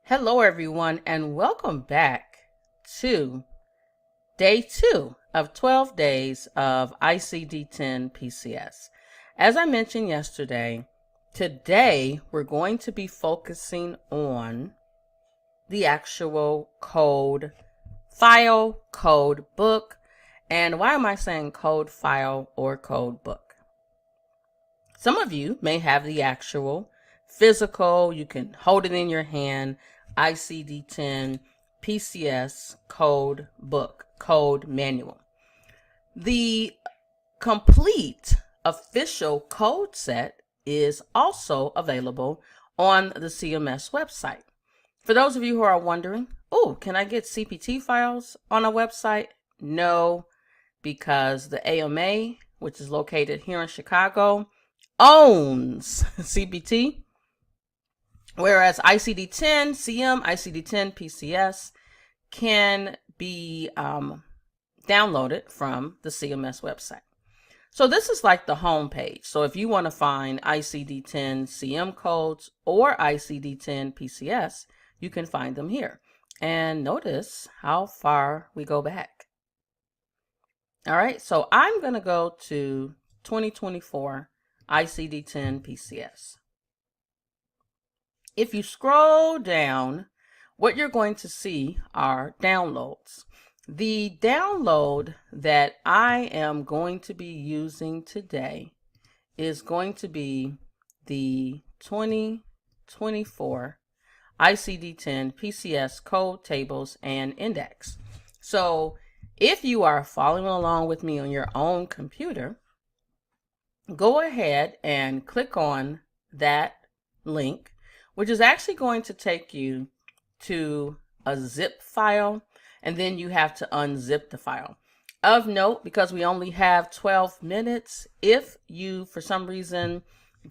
Hello, everyone, and welcome back to day 2 of 12 days of ICD-10-PCS. As I mentioned yesterday, today we're going to be focusing on the actual code file, code book. And why am I saying code file or code book? Some of you may have the actual physical, you can hold it in your hand, ICD-10 PCS code book, code manual. The complete official code set is also available on the CMS website. For those of you who are wondering, oh, can I get CPT files on a website? No, because the AMA, which is located here in Chicago, owns CPT, whereas ICD-10, CM, ICD-10, PCS can be downloaded from the CMS website. So this is like the home page. So if you want to find ICD-10 CM codes or ICD-10 PCS, you can find them here. And notice how far we go back. All right, so I'm going to go to 2024 ICD-10 PCS. If you scroll down, what you're going to see are downloads. The download that I am going to be using today is going to be the 2024 ICD-10 PCS code tables and index. So if you are following along with me on your own computer, go ahead and click on that link, which is actually going to take you to a zip file, and then you have to unzip the file. Of note, because we only have 12 minutes, if you for some reason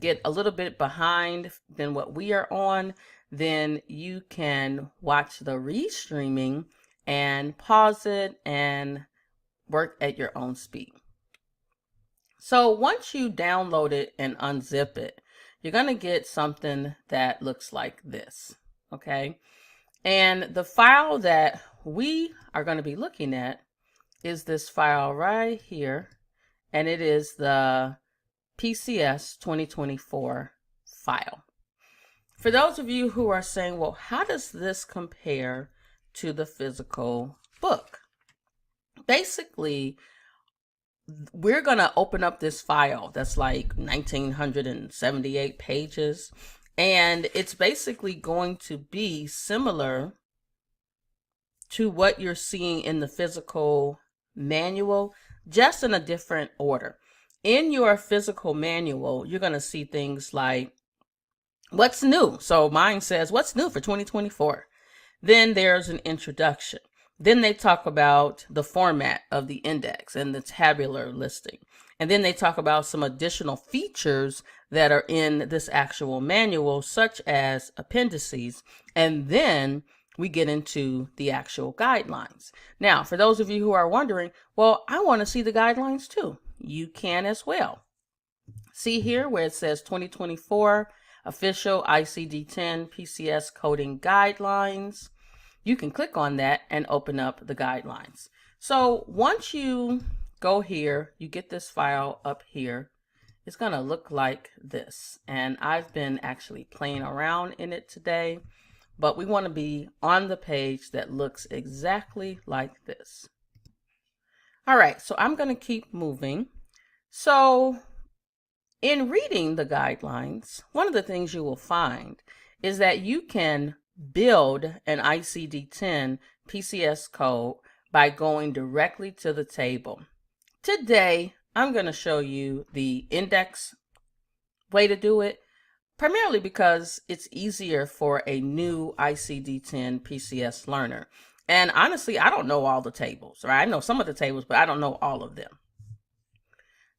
get a little bit behind than what we are on, then you can watch the restreaming and pause it and work at your own speed. So once you download it and unzip it, you're going to get something that looks like this, okay? And the file that we are going to be looking at is this file right here, and it is the PCS 2024 file. For those of you who are saying, well, how does this compare to the physical book? Basically, we're going to open up this file that's like 1978 pages, and it's basically going to be similar to what you're seeing in the physical manual, just in a different order. In your physical manual, you're going to see things like what's new. So mine says what's new for 2024. Then there's an introduction. Then they talk about the format of the index and the tabular listing. And then they talk about some additional features that are in this actual manual, such as appendices. And then we get into the actual guidelines. Now, for those of you who are wondering, well, I want to see the guidelines too. You can as well. See here where it says 2024 official ICD-10 PCS coding guidelines. You can click on that and open up the guidelines. So once you go here, you get this file up here. It's going to look like this. And I've been actually playing around in it today, but we want to be on the page that looks exactly like this. All right, so I'm going to keep moving. So in reading the guidelines, one of the things you will find is that you can build an ICD-10 PCS code by going directly to the table. Today, I'm going to show you the index way to do it, primarily because it's easier for a new ICD-10 PCS learner. And honestly, I don't know all the tables, right? I know some of the tables, but I don't know all of them.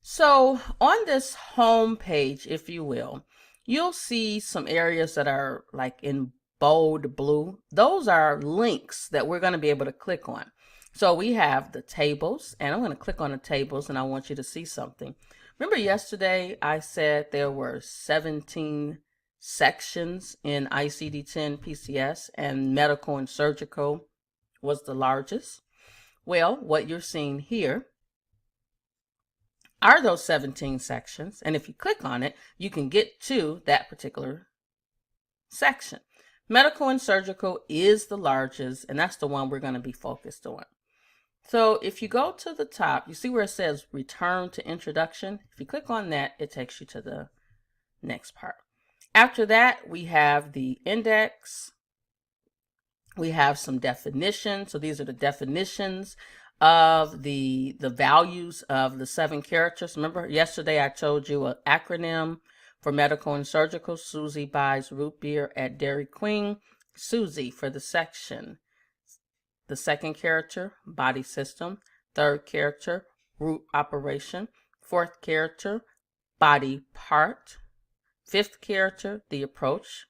So on this home page, if you will, you'll see some areas that are like in bold blue. Those are links that we're going to be able to click on. So we have the tables, and I'm going to click on the tables, and I want you to see something. Remember yesterday I said there were 17 sections in ICD-10-PCS, and medical and surgical was the largest. Well, what you're seeing here are those 17 sections, and if you click on it, you can get to that particular section. Medical and surgical is the largest, and that's the one we're going to be focused on. So if you go to the top, you see where it says return to introduction. If you click on that, it takes you to the next part. After that, we have the index. We have some definitions. So these are the definitions of the values of the 7 characters. Remember yesterday I told you an acronym for medical and surgical. Susie buys root beer at Dairy Queen. Susie for the section. The second character, body system. Third character, root operation. Fourth character, body part. Fifth character, the approach.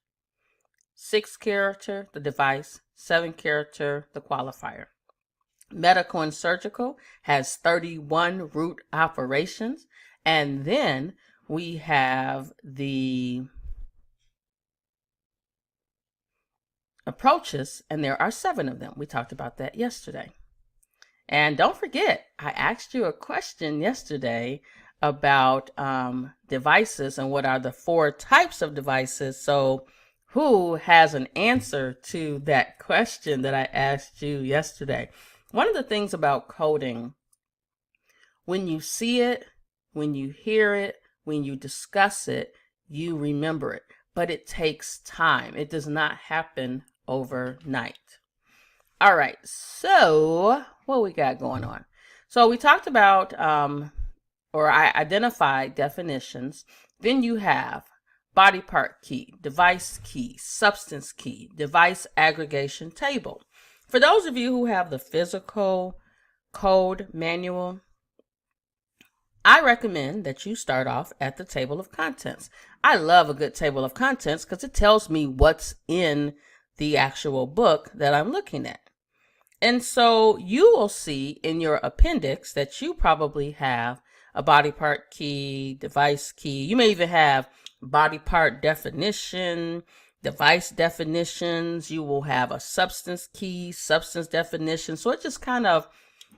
Sixth character, the device. Seventh character, the qualifier. Medical and surgical has 31 root operations. And then we have the approaches, and there are 7 of them. We talked about that yesterday. And don't forget, I asked you a question yesterday about devices and what are the 4 types of devices. So who has an answer to that question that I asked you yesterday? One of the things about coding, when you see it, when you hear it, when you discuss it, you remember it. But it takes time. It does not happen overnight. All right, so what we got going on? So we talked about, or I identified definitions. Then you have body part key, device key, substance key, device aggregation table. For those of you who have the physical code manual, I recommend that you start off at the table of contents. I love a good table of contents because it tells me what's in the actual book that I'm looking at. And so you will see in your appendix that you probably have a body part key, device key. You may even have body part definition, device definitions. You will have a substance key, substance definition. So it just kind of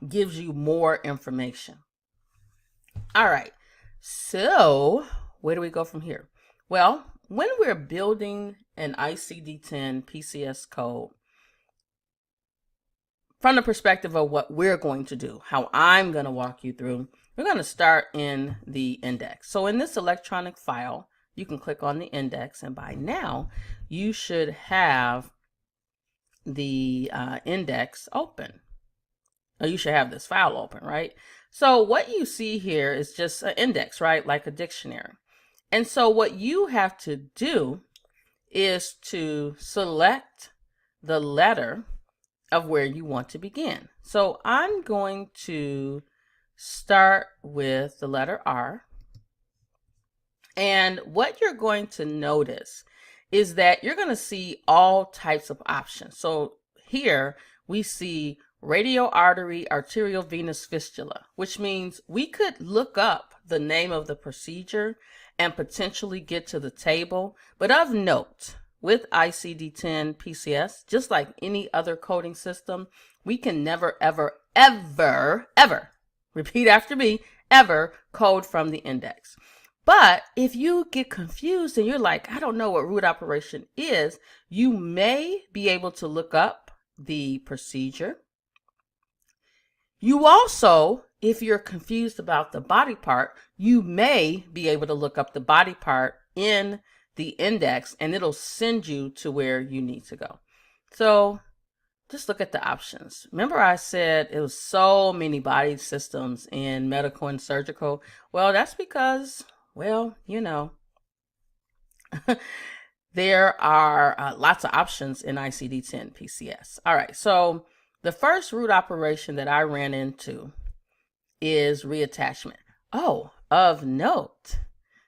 gives you more information. All right, so where do we go from here? Well, when we're building an ICD-10-PCS code, from the perspective of what we're going to do, how I'm going to walk you through, we're going to start in the index. So in this electronic file, you can click on the index, and by now you should have the index open. Or you should have this file open, right? So what you see here is just an index, right? Like a dictionary. And so what you have to do is to select the letter of where you want to begin. So I'm going to start with the letter R. And what you're going to notice is that you're going to see all types of options. So here we see radial artery arterial venous fistula, which means we could look up the name of the procedure and potentially get to the table. But of note, with ICD-10-PCS, just like any other coding system, we can never, ever, ever, ever, repeat after me, ever code from the index. But if you get confused and you're like, I don't know what root operation is, you may be able to look up the procedure. You also, if you're confused about the body part, you may be able to look up the body part in the index and it'll send you to where you need to go. So just look at the options. Remember I said it was so many body systems in medical and surgical? Well, that's because, well, you know, there are lots of options in ICD-10-PCS. All right, so the first root operation that I ran into is reattachment. Oh, of note,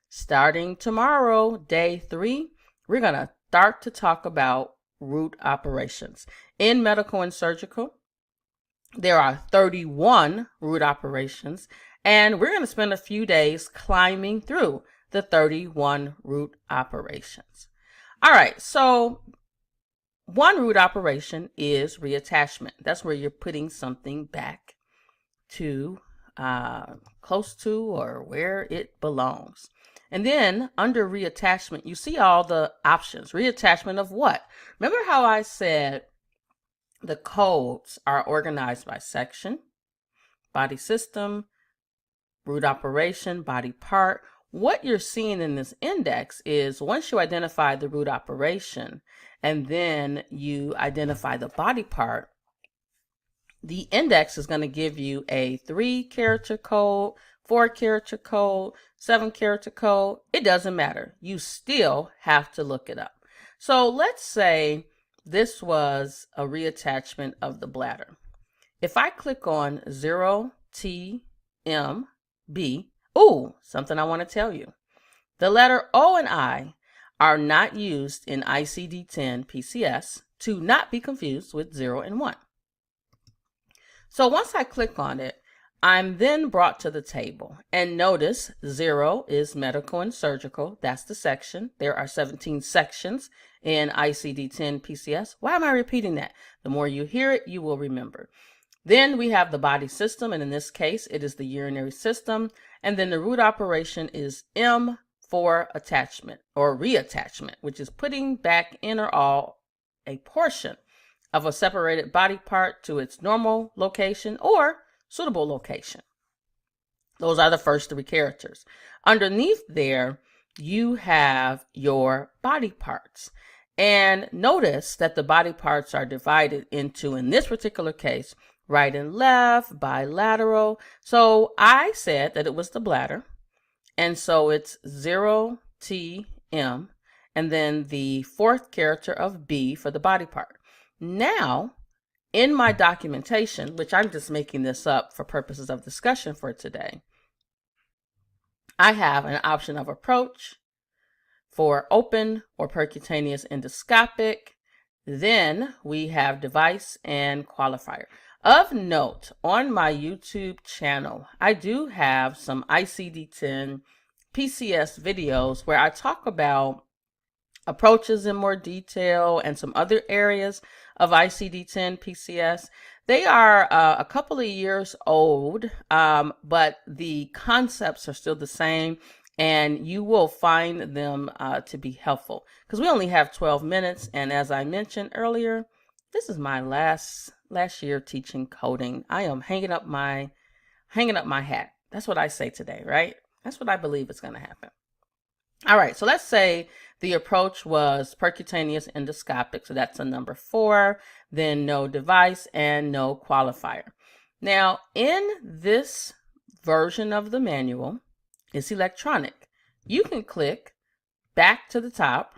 starting tomorrow, day 3, we're going to start to talk about root operations. In medical and surgical, there are 31 root operations, and we're going to spend a few days climbing through the 31 root operations. All right, so one root operation is reattachment. That's where you're putting something back to close to or where it belongs. And then under reattachment, you see all the options. Reattachment of what? Remember how I said the codes are organized by section, body system, root operation, body part. What you're seeing in this index is once you identify the root operation and then you identify the body part, the index is going to give you a 3-character code, 4-character code, 7-character code. It doesn't matter. You still have to look it up. So let's say this was a reattachment of the bladder. If I click on 0TMB, something I want to tell you. The letter O and I are not used in ICD-10-PCS, to not be confused with 0 and 1. So once I click on it, I'm then brought to the table. And notice 0 is medical and surgical. That's the section. There are 17 sections in ICD-10-PCS. Why am I repeating that? The more you hear it, you will remember. Then we have the body system, and in this case, it is the urinary system. And then the root operation is M for attachment or reattachment, which is putting back in or all a portion of a separated body part to its normal location or suitable location. Those are the first 3 characters. Underneath there, you have your body parts. And notice that the body parts are divided into, in this particular case, right and left, bilateral. So I said that it was the bladder. And so it's 0TM, and then the 4th character of B for the body part. Now, in my documentation, which I'm just making this up for purposes of discussion for today, I have an option of approach for open or percutaneous endoscopic. Then we have device and qualifier. Of note, on my YouTube channel, I do have some ICD-10-PCS videos where I talk about approaches in more detail and some other areas of ICD-10-PCS. They are a couple of years old, but the concepts are still the same, and you will find them to be helpful because we only have 12 minutes. And as I mentioned earlier, this is my last year teaching coding. I am hanging up my hat. That's what I say today, right? That's what I believe is going to happen. All right, so let's say the approach was percutaneous endoscopic. So that's a number 4, then no device and no qualifier. Now, in this version of the manual, it's electronic. You can click back to the top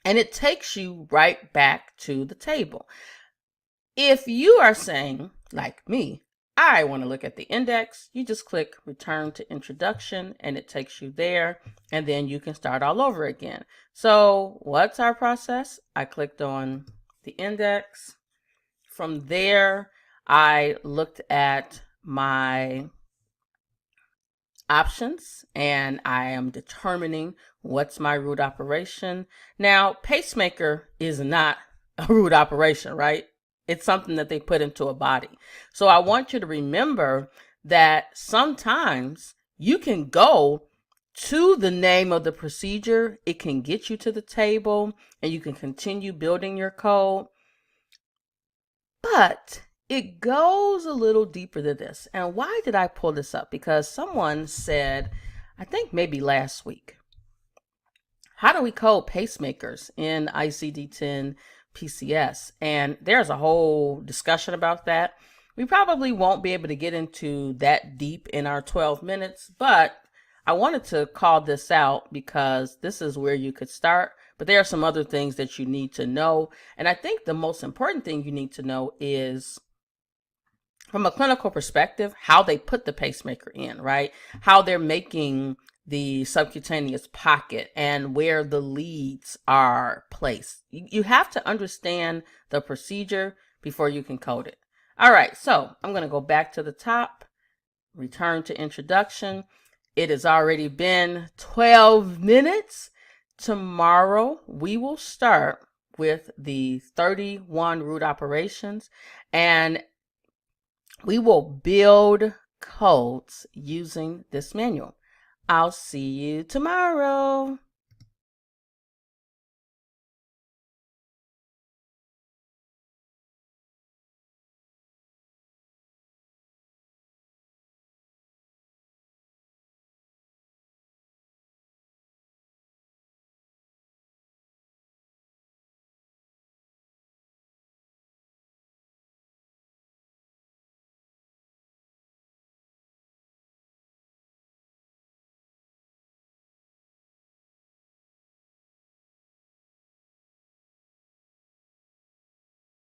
and it takes you right back to the table. If you are saying, like me, I want to look at the index, you just click return to introduction and it takes you there, and then you can start all over again. So what's our process? I clicked on the index. From there, I looked at my options and I am determining what's my root operation. Now, pacemaker is not a root operation, right? It's something that they put into a body. So I want you to remember that sometimes you can go to the name of the procedure. It can get you to the table and you can continue building your code. But it goes a little deeper than this. And why did I pull this up? Because someone said, I think maybe last week, how do we code pacemakers in ICD-10-PCS? And there's a whole discussion about that. We probably won't be able to get into that deep in our 12 minutes, but I wanted to call this out because this is where you could start. But there are some other things that you need to know. And I think the most important thing you need to know is, from a clinical perspective, how they put the pacemaker in, right? How they're making the subcutaneous pocket and where the leads are placed. You have to understand the procedure before you can code it. All right, so I'm going to go back to the top, return to introduction. It has already been 12 minutes. Tomorrow, we will start with the 31 root operations, and we will build codes using this manual. I'll see you tomorrow.